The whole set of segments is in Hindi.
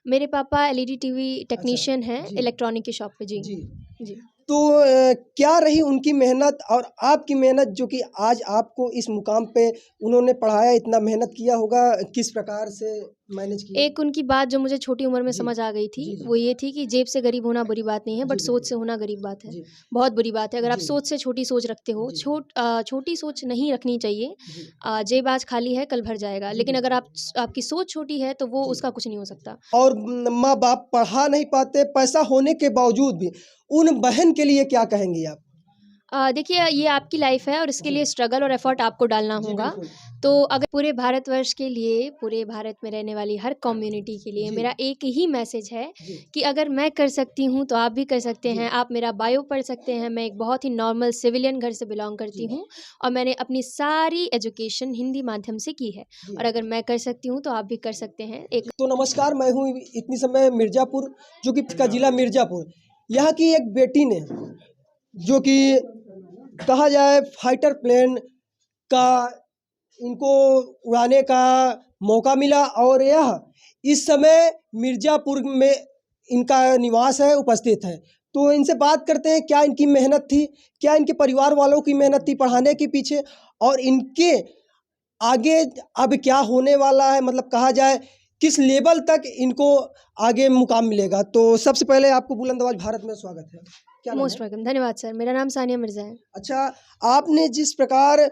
मेरे पापा एलईडी टीवी टेक्नीशियन हैं, जी। इलेक्ट्रॉनिक की शॉप पे। जी। जी। जी। तो क्या रही उनकी मेहनत और आपकी मेहनत जो कि आज आपको इस मुकाम पे उन्होंने पढ़ाया, इतना मेहनत किया होगा, किस प्रकार से मैनेज किया? एक उनकी बात जो मुझे छोटी उम्र में जी। समझ आ गई थी, जी, जी। वो ये थी कि जेब से गरीब होना बुरी बात नहीं है, जी, बट सोच बिल्कुल। से होना गरीब बात है। जी। बहुत बुरी बात है अगर आप जी। सोच से छोटी सोच रखते हो। जी। छोटी सोच नहीं रखनी चाहिए। जी। जेब आज खाली है, कल भर जाएगा। जी, लेकिन अगर बिल्कुल। आपकी सोच छोटी है, तो वो जी। उसका कुछ नहीं हो सकता। और माँ-बाप पढ़ा नहीं पाते, पैसा होने के बावजूद भी, उन बहन के लिए क्या कहेंगी आप? देखिए, ये आपकी लाइफ है और इसके जी। लिए स्ट्रगल और एफर्ट आपको डालना जी, होगा। बिल्कुल। तो अगर पूरे भारतवर्ष के लिए, पूरे भारत में रहने वाली हर कम्युनिटी के लिए जी। मेरा एक ही मैसेज है जी। कि अगर मैं कर सकती हूँ, तो आप भी कर सकते जी। हैं। आप मेरा बायो पढ़ सकते हैं। मैं एक बहुत ही नॉर्मल सिविलियन घर से बिलॉन्ग करती जी। हूँ और मैंने अपनी सारी एजुकेशन हिंदी माध्यम से की है। जी। और अगर मैं कर सकती हूँ, तो आप भी कर सकते हैं। एक तो नमस्कार, मैं हूँ इतनी समय मिर्ज़ापुर, जो कि इसका ज़िला मिर्ज़ापुर। यहाँ की एक बेटी ने, जो कि कहा जाए फाइटर प्लेन का इनको उड़ाने का मौका मिला और यह इस समय मिर्ज़ापुर में इनका निवास है, उपस्थित है। तो इनसे बात करते हैं, क्या इनकी मेहनत थी, क्या इनके परिवार वालों की मेहनत थी पढ़ाने के पीछे और इनके आगे अब क्या होने वाला है, मतलब कहा जाए किस लेवल तक इनको आगे मुकाम मिलेगा। तो सबसे पहले आपको बुलंद आवाज़ भारत में स्वागत है। क्या नाम है? Most welcome. धन्यवाद सर। मेरा नाम सानिया मिर्ज़ा है। अच्छा, आपने जिस प्रकार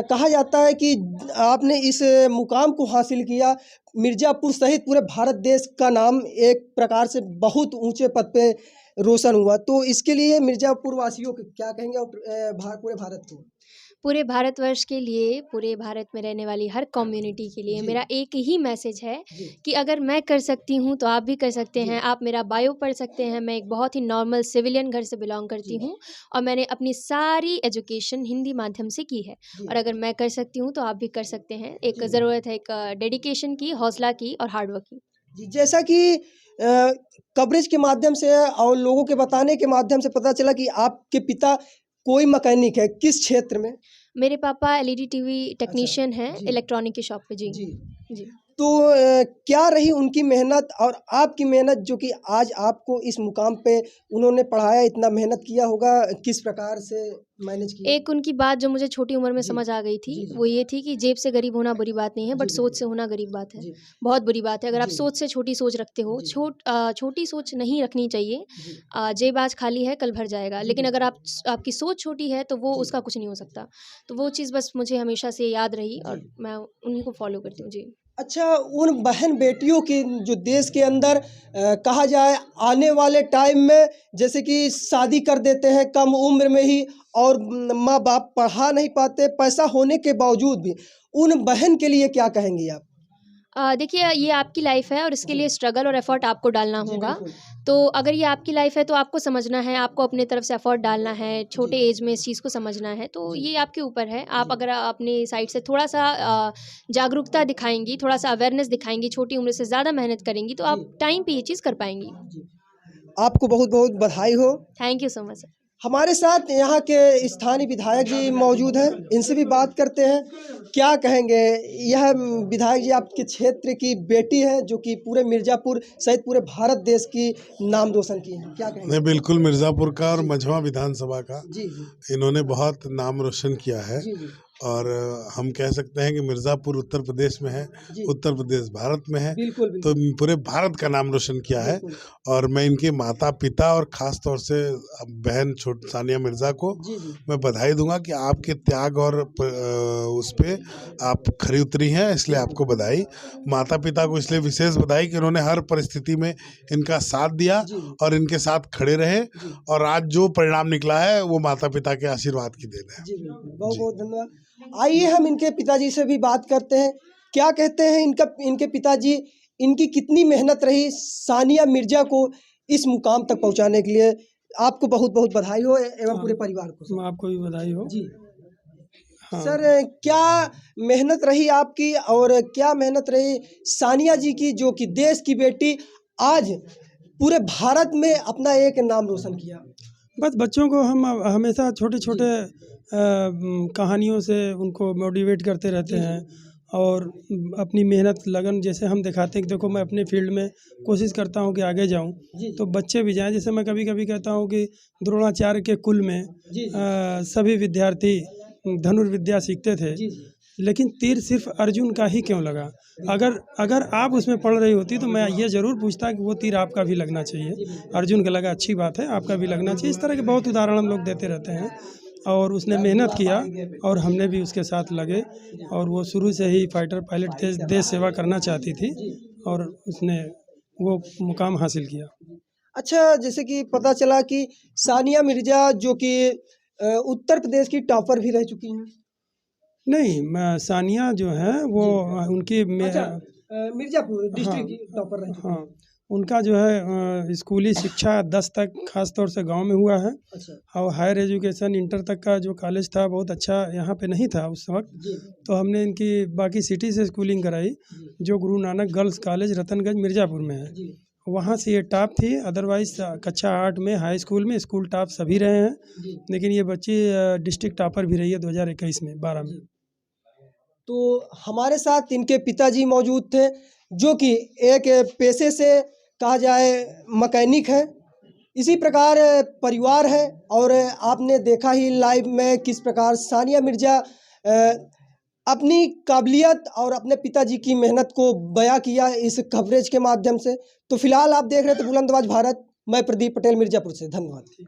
कहा जाता है कि आपने इस मुकाम को हासिल किया, मिर्ज़ापुर सहित पूरे भारत देश का नाम एक प्रकार से बहुत ऊँचे पद पे रोशन हुआ। तो इसके लिए मिर्ज़ापुर वासियों को क्या कहेंगे और पूरे भारत को? पूरे भारतवर्ष के लिए, पूरे भारत में रहने वाली हर कम्युनिटी के लिए जी। मेरा एक ही मैसेज है जी। कि अगर मैं कर सकती हूँ, तो आप भी कर सकते जी। हैं। आप मेरा बायो पढ़ सकते हैं। मैं एक बहुत ही नॉर्मल सिविलियन घर से बिलॉन्ग करती जी। हूँ और मैंने अपनी सारी एजुकेशन हिंदी माध्यम से की है। जी। और अगर मैं कर सकती हूँ, तो आप भी कर सकते हैं। एक जी। ज़रूरत है एक डेडिकेशन की, हौसला की और हार्ड वर्क की। जी, जैसा कि कवरेज के माध्यम से और लोगों के बताने के माध्यम से पता चला कि आपके पिता कोई मैकेनिक है, किस क्षेत्र में? मेरे पापा एलईडी टीवी अच्छा। टेक्नीशियन हैं, जी। इलेक्ट्रॉनिक की शॉप पे। जी। जी। जी। तो क्या रही उनकी मेहनत और आपकी मेहनत जो कि आज आपको इस मुकाम पे उन्होंने पढ़ाया, इतना मेहनत किया होगा, किस प्रकार से मैनेज किया? एक उनकी बात जो मुझे छोटी उम्र में जी। समझ आ गई थी, जी, जी। वो ये थी कि जेब से गरीब होना बुरी बात नहीं है, जी, बट सोच बिल्कुल। से होना गरीब बात है। जी। बहुत बुरी बात है अगर आप जी। सोच से छोटी सोच रखते हो। जी। छोटी सोच नहीं रखनी चाहिए। जी। जेब आज खाली है, कल भर जाएगा। जी, लेकिन अगर बिल्कुल। आपकी सोच छोटी है, तो वो जी। उसका कुछ नहीं हो सकता। तो वो चीज़ बस मुझे हमेशा से याद रही जी। और मैं उन्हीं को फ़ॉलो करती हूँ। जी। अच्छा, उन बहन-बेटियों की जो देश के अंदर कहा जाए आने वाले टाइम में जैसे कि शादी कर देते हैं कम उम्र में ही और माँ-बाप पढ़ा नहीं पाते, पैसा होने के बावजूद भी, उन बहन के लिए क्या कहेंगी आप? देखिए, ये आपकी लाइफ है और इसके जी। लिए स्ट्रगल और एफर्ट आपको डालना जी, होगा। बिल्कुल। तो अगर ये आपकी लाइफ है, तो आपको समझना है, आपको अपनी तरफ से एफर्ट डालना है, जी। छोटे एज में इस चीज़ को समझना है। तो जी। ये आपके ऊपर है। आप जी। अगर अपनी साइड से थोड़ा-सा जागरूकता दिखाएँगी, थोड़ा-सा अवेयरनेस दिखाएँगी, छोटी उम्र से ज़्यादा मेहनत करेंगी, तो जी। आप टाइम पे ये चीज़ कर पाएँगी। जी। आपको बहुत-बहुत बधाई हो। Thank you so much sir. हमारे साथ यहाँ के स्थानीय विधायक जी मौजूद हैं, इनसे भी बात करते हैं। क्या कहेंगे? यह विधायक जी आपके क्षेत्र की बेटी हैं, जो कि पूरे मिर्ज़ापुर सहित पूरे भारत देश की नाम रोशन की हैं। क्या कहेंगे? नहीं, बिल्कुल मिर्ज़ापुर का और मझवा विधानसभा का जी, जी। इन्होंने बहुत नाम रोशन किया है। जी, जी। और हम कह सकते हैं कि मिर्ज़ापुर उत्तर प्रदेश में है, जी। उत्तर प्रदेश भारत में है, बिल्कुल, तो बिल्कुल। पूरे भारत का नाम रोशन किया है। बिल्कुल। और मैं इनके माता-पिता और ख़ास तौर से बहन सानिया मिर्ज़ा को जी, जी। मैं बधाई दूँगा कि आपके त्याग और उस पे आप खरी उतरी हैं, इसलिए आपको बधाई। माता-पिता को इसलिए विशेष बधाई कि उन्होंने हर परिस्थिति में इनका साथ दिया जी, जी। और इनके साथ खड़े रहे जी। और आज जो परिणाम निकला है वो माता-पिता के आशीर्वाद की देन है। जी, बिल्कुल। बहुत-बहुत धन्यवाद। आइए हम इनके पिताजी से भी बात करते हैं। क्या कहते हैं इनके पिताजी, इनकी कितनी मेहनत रही सानिया मिर्ज़ा को इस मुकाम तक पहुँचाने के लिए? आपको बहुत-बहुत बधाई हो एवं पूरे परिवार को। आपको भी बधाई हो। जी। हाँ। सर, क्या मेहनत रही आपकी और क्या मेहनत रही सानिया जी की, जो कि देश की बेटी आज पूरे भारत में अपना एक नाम रोशन किया? बस बच्चों को हम हमेशा छोटे-छोटे कहानियों से उनको मोटिवेट करते रहते जी, हैं। जी। और अपनी मेहनत लगन जैसे हम दिखाते हैं कि देखो मैं अपने फील्ड में कोशिश करता हूँ कि आगे जाऊँ, तो बच्चे भी जाएं। जैसे मैं कभी कभी कहता हूँ कि द्रोणाचार्य के कुल में सभी विद्यार्थी धनुर्विद्या सीखते थे, लेकिन तीर सिर्फ अर्जुन का ही क्यों लगा? अगर आप उसमें पढ़ रही होती तो मैं ये ज़रूर पूछता कि वो तीर आपका भी लगना चाहिए। अर्जुन का लगा, अच्छी बात है, आपका भी लगना चाहिए। इस तरह के बहुत उदाहरण हम लोग देते रहते हैं। और उसने मेहनत किया और हमने भी उसके साथ लगे, और वो शुरू से ही फाइटर पायलट देश सेवा करना चाहती थी और उसने वो मुकाम हासिल किया। अच्छा, जैसे कि पता चला कि सानिया मिर्ज़ा जो कि उत्तर प्रदेश की टॉपर भी रह चुकी हैं। नहीं, सानिया जो है वो उनकी मिर्ज़ापुर डिस्ट्रिक्ट की टॉपर रह चुकी हैं। हाँ, उनका जो है स्कूली शिक्षा 10 तक खास तौर से गांव में हुआ है, अच्छा और हायर एजुकेशन इंटर तक का जो कॉलेज था बहुत अच्छा यहाँ पे नहीं था उस वक्त। जी तो हमने इनकी बाकी सिटी से स्कूलिंग कराई, जो गुरु नानक गर्ल्स कॉलेज रतनगंज मिर्ज़ापुर में है। जी वहाँ से ये टॉप थी। अदरवाइज कक्षा 8 में हाई स्कूल में स्कूल टॉप सभी रहे हैं, जी। लेकिन ये बच्ची डिस्ट्रिक्ट टॉपर भी रही है 2021 में 12 में। तो हमारे साथ इनके पिताजी मौजूद थे, जो कि एक पेशे से कहा जाए मैकेनिक है। इसी प्रकार परिवार है, और आपने देखा ही लाइव में किस प्रकार सानिया मिर्ज़ा अपनी काबिलियत और अपने पिताजी की मेहनत को बयां किया इस कवरेज के माध्यम से। तो फिलहाल आप देख रहे थे बुलंदबाज भारत। मैं प्रदीप पटेल, मिर्ज़ापुर से। धन्यवाद।